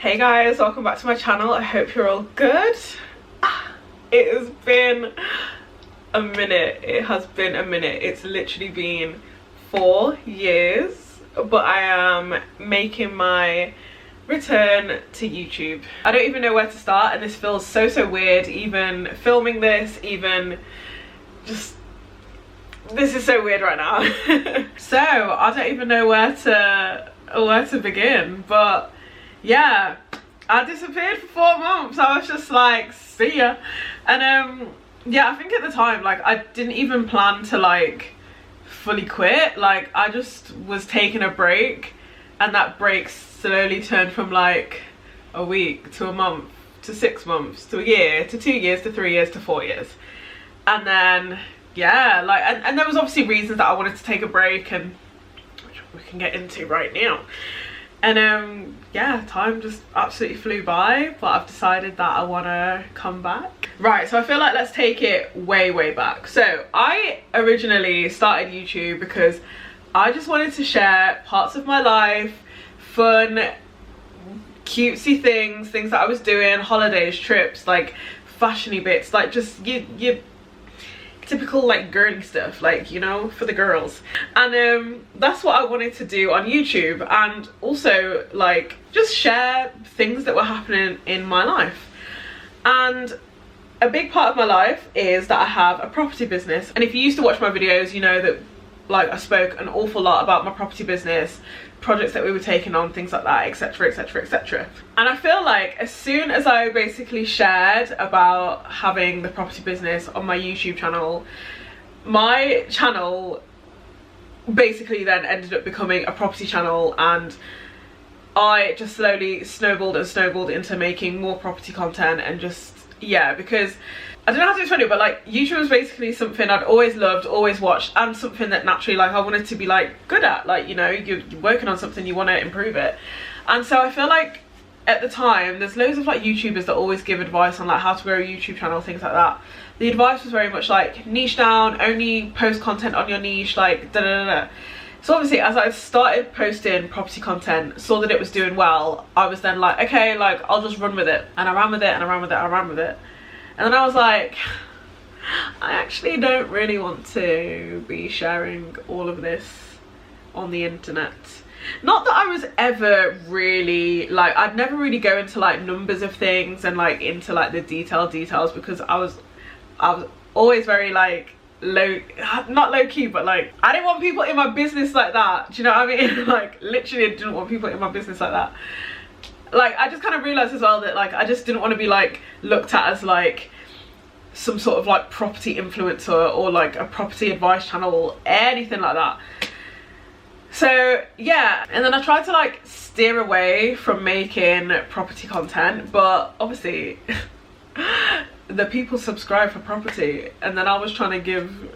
Hey guys, welcome back to my channel. I hope you're all good. It has been a minute. It has been a minute. It's literally been 4 years, but I am making my return to YouTube. I don't even know where to start, and this feels so weird, even filming this, even just this is so weird right now. So I don't even know where to begin, but yeah, I disappeared for 4 months. I was just like, see ya. And yeah, I think at the time, like, I didn't even plan to like fully quit. Like, I just was taking a break, and that break slowly turned from like a week to a month to 6 months to a year to 2 years to 3 years to 4 years. And then yeah, like, and there was obviously reasons that I wanted to take a break, and which we can get into right now. And yeah, time just absolutely flew by, but I've decided that I want to come back. Right, so I feel like let's take it way back. So I originally started YouTube because I just wanted to share parts of my life, fun, cutesy things that I was doing, holidays, trips, like fashiony bits, like just you typical like girly stuff, like, you know, for the girls. And that's what I wanted to do on YouTube, and also like just share things that were happening in my life. And a big part of my life is that I have a property business, and if you used to watch my videos, you know that like I spoke an awful lot about my property business, projects that we were taking on, things like that, etc, etc, etc. And I feel like as soon as I basically shared about having the property business on my YouTube channel, my channel basically then ended up becoming a property channel, and I just slowly snowballed into making more property content. And just, yeah, because I don't know how to explain it, but like YouTube was basically something I'd always loved, always watched, and something that naturally like I wanted to be like good at. Like, you know, you're working on something, you want to improve it. And so I feel like at the time there's loads of like YouTubers that always give advice on like how to grow a YouTube channel, things like that. The advice was very much like niche down, only post content on your niche, like da da da da. So obviously as I started posting property content, saw that it was doing well, I was then like, okay, like I'll just run with it. And I ran with it and I ran with it, I ran with it. And then I was like, I actually don't really want to be sharing all of this on the internet. Not that I was ever really, like, I'd never really go into like numbers of things and like into like the details, because I was always very like not low key, but like I didn't want people in my business like that. Do you know what I mean? Like literally I didn't want people in my business like that. Like I just kind of realized as well that like I just didn't want to be like looked at as like some sort of like property influencer or like a property advice channel, anything like that. So yeah, and then I tried to like steer away from making property content, but obviously the people subscribe for property, and then I was trying to give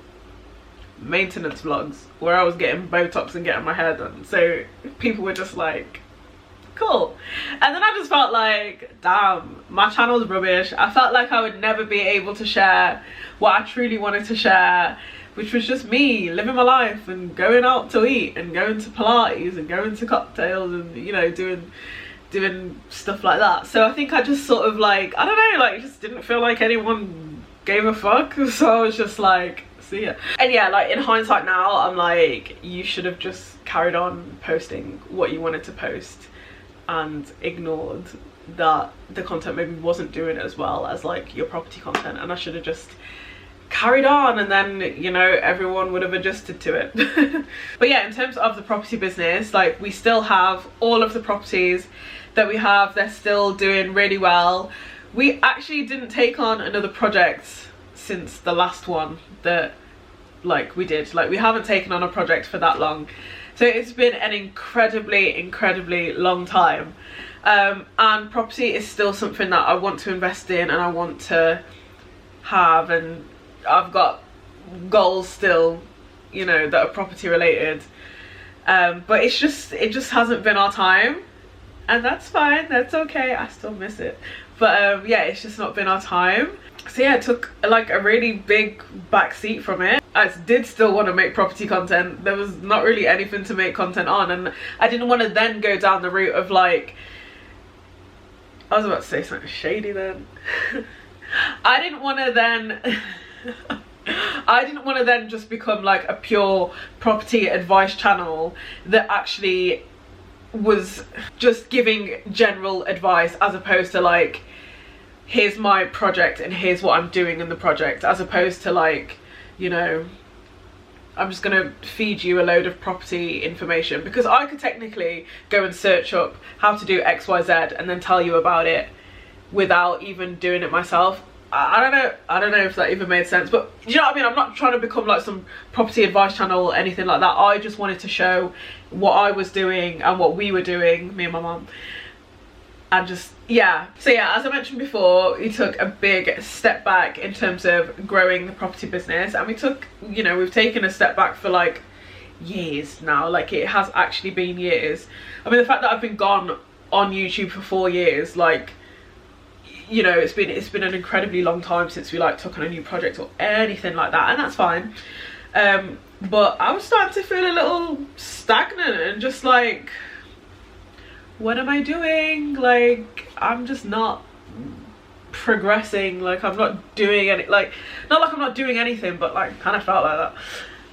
maintenance vlogs where I was getting Botox and getting my hair done, so people were just like, cool. And then I just felt like, damn, my channel's rubbish. I felt like I would never be able to share what I truly wanted to share, which was just me living my life and going out to eat and going to Pilates and going to cocktails and, you know, doing stuff like that. So I think I just sort of like, I don't know, like just didn't feel like anyone gave a fuck, so I was just like, see ya. And yeah, like in hindsight now, I'm like, you should have just carried on posting what you wanted to post and ignored that the content maybe wasn't doing as well as like your property content, and I should have just carried on, and then, you know, everyone would have adjusted to it. But yeah, in terms of the property business, like we still have all of the properties that we have, they're still doing really well. We actually didn't take on another project since the last one that like we did. Like we haven't taken on a project for that long. So it's been an incredibly long time, and property is still something that I want to invest in and I want to have, and I've got goals still, you know, that are property related, but it just hasn't been our time, and that's fine, that's okay, I still miss it, but yeah, it's just not been our time. So yeah, I took like a really big back seat from it. I did still want to make property content. There was not really anything to make content on, and I didn't want to then go down the route of like I was about to say something shady then. I didn't want to then just become like a pure property advice channel that actually was just giving general advice, as opposed to like, here's my project and here's what I'm doing in the project, as opposed to like, you know, I'm just gonna feed you a load of property information, because I could technically go and search up how to do XYZ and then tell you about it without even doing it myself. I don't know if that even made sense, but you know what I mean? I'm not trying to become like some property advice channel or anything like that. I just wanted to show what I was doing and what we were doing, me and my mum, and just, yeah. So yeah, as I mentioned before, we took a big step back in terms of growing the property business, and we took, you know, we've taken a step back for like years now. Like, it has actually been years. I mean, the fact that I've been gone on YouTube for 4 years, like, you know, it's been an incredibly long time since we like took on a new project or anything like that, and that's fine. But I was starting to feel a little stagnant and just like, what am I doing? Like, I'm just not progressing. Like, I'm not doing any, like, not like I'm not doing anything, but like kind of felt like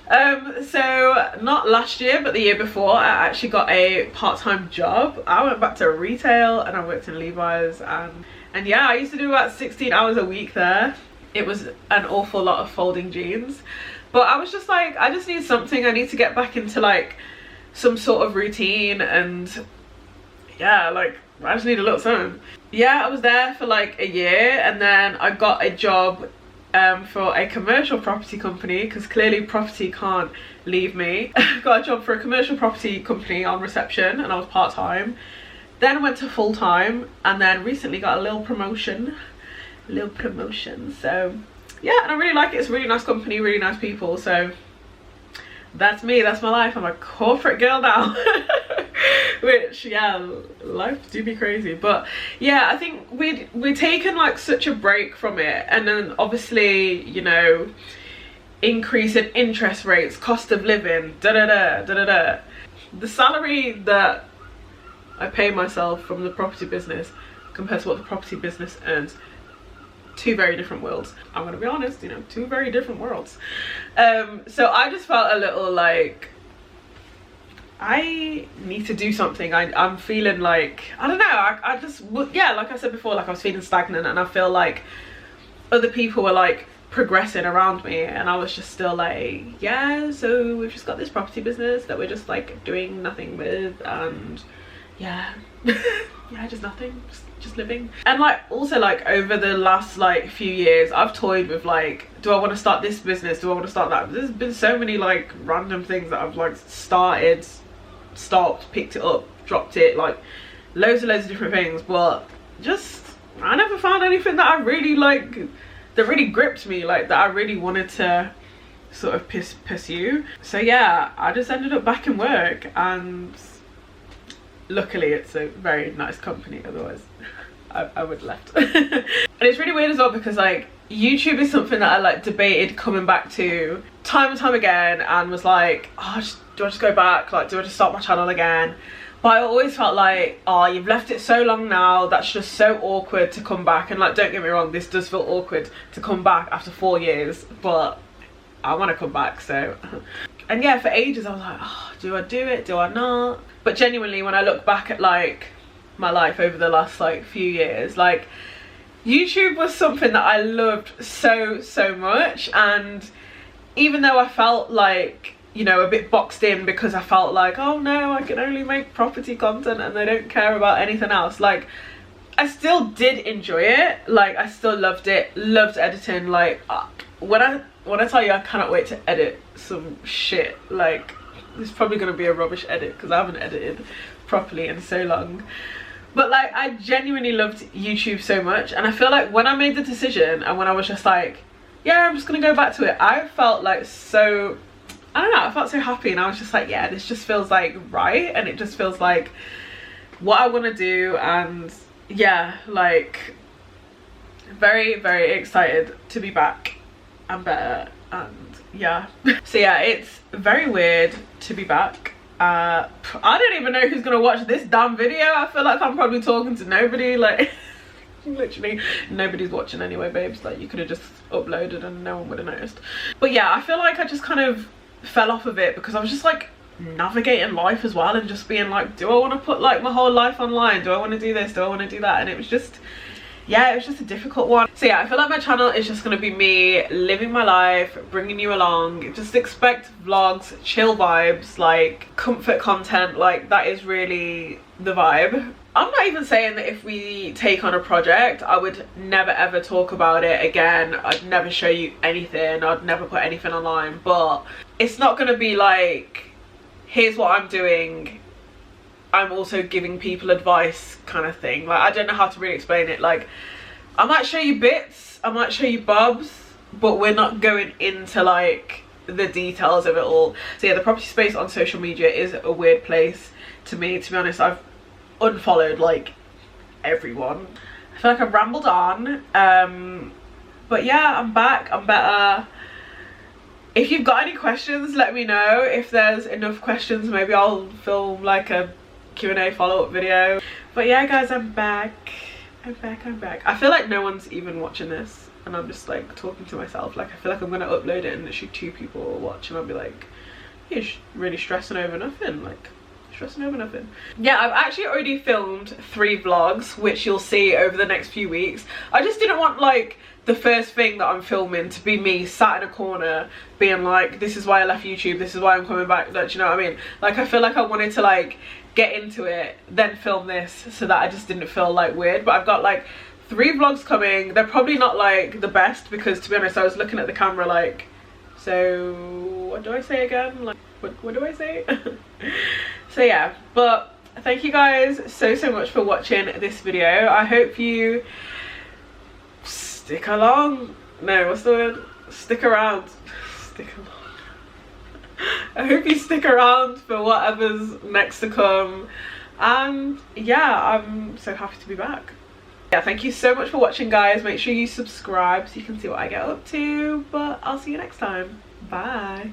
that. So not last year but the year before, I actually got a part-time job. I went back to retail and I worked in Levi's, and yeah, I used to do about 16 hours a week there. It was an awful lot of folding jeans, but I was just like, I just need something. I need to get back into like some sort of routine, and yeah, like I just need a little something. Yeah, I was there for like a year, and then I got a job for a commercial property company, because clearly property can't leave me. Got a job for a commercial property company on reception, and I was part-time. Then went to full-time, and then recently got a little promotion. So yeah, and I really like it. It's a really nice company, really nice people. So that's me, that's my life. I'm a corporate girl now. Which, yeah, life do be crazy. But yeah, I think we'd taken like such a break from it, and then obviously, you know, increase in interest rates, cost of living, the salary that I pay myself from the property business compared to what the property business earns, two very different worlds. I'm gonna be honest, you know, two very different worlds. So I just felt a little like, I need to do something. I'm feeling like, I don't know, I just, yeah, like I said before, like I was feeling stagnant, and I feel like other people were like progressing around me, and I was just still like, yeah, so we've just got this property business that we're just like doing nothing with, and yeah. Yeah, just nothing, just living. And like also like over the last like few years, I've toyed with like, do I want to start this business, do I want to start that? There's been so many like random things that I've like started, stopped, picked it up, dropped it, like loads of different things, but just I never found anything that I really like, that really gripped me, like that I really wanted to sort of pursue. So yeah, I just ended up back in work, and luckily it's a very nice company, otherwise I would have left. And it's really weird as well, because like YouTube is something that I like debated coming back to time and time again, and was like, oh, do I just go back, like do I just start my channel again? But I always felt like, oh, you've left it so long now, that's just so awkward to come back. And like, don't get me wrong, this does feel awkward to come back after 4 years, but I want to come back. So and yeah, for ages I was like, oh, do I do it, do I not? But genuinely, when I look back at like my life over the last like few years, like YouTube was something that I loved so much. And even though I felt like, you know, a bit boxed in, because I felt like, oh no, I can only make property content and they don't care about anything else, like I still did enjoy it. Like I still loved it, loved editing. Like when I tell you I cannot wait to edit some shit, like it's probably going to be a rubbish edit because I haven't edited properly in so long. But like I genuinely loved YouTube so much, and I feel like when I made the decision and when I was just like, yeah, I'm just gonna go back to it, I felt like so, I don't know, I felt so happy, and I was just like, yeah, this just feels like right, and it just feels like what I want to do. And yeah, like very excited to be back and better. And yeah, so yeah, it's very weird to be back. I don't even know who's gonna watch this damn video. I feel like I'm probably talking to nobody, like literally nobody's watching anyway, babes. Like, you could have just uploaded and no one would have noticed. But yeah, I feel like I just kind of fell off of it because I was just like navigating life as well and just being like, do I want to put like my whole life online? Do I want to do this? Do I want to do that? And it was just, yeah, it was just a difficult one. So yeah, I feel like my channel is just gonna be me living my life, bringing you along. Just expect vlogs, chill vibes, like comfort content. Like, that is really the vibe. I'm not even saying that if we take on a project, I would never ever talk about it again. I'd never show you anything. I'd never put anything online. But it's not gonna be like, here's what I'm doing, I'm also giving people advice kind of thing. Like, I don't know how to really explain it. Like, I might show you bits, I might show you bobs, but we're not going into like the details of it all. So yeah, the property space on social media is a weird place to me, to be honest. I've unfollowed like everyone. I feel like I've rambled on, but yeah, I'm back, I'm better. If you've got any questions, let me know. If there's enough questions, maybe I'll film like a Q&A follow-up video. But yeah guys, I'm back. I'm back. I feel like no one's even watching this and I'm just like talking to myself. Like, I feel like I'm gonna upload it and literally 2 people will watch and I'll be like, you're really stressing over nothing. Like, stressing over nothing. Yeah, I've actually already filmed 3 vlogs, which you'll see over the next few weeks. I just didn't want like the first thing that I'm filming to be me sat in a corner being like, this is why I left YouTube, this is why I'm coming back. Like, you know what I mean? Like, I feel like I wanted to like get into it, then film this, so that I just didn't feel like weird. But I've got like 3 vlogs coming. They're probably not like the best because, to be honest, I was looking at the camera like, so what do I say again? Like, what do I say? So yeah, but thank you guys so much for watching this video. I hope you stick along. No, what's the word? Stick around. Stick along. I hope you stick around for whatever's next to come. And yeah, I'm so happy to be back. Yeah, thank you so much for watching guys. Make sure you subscribe so you can see what I get up to. But I'll see you next time. Bye.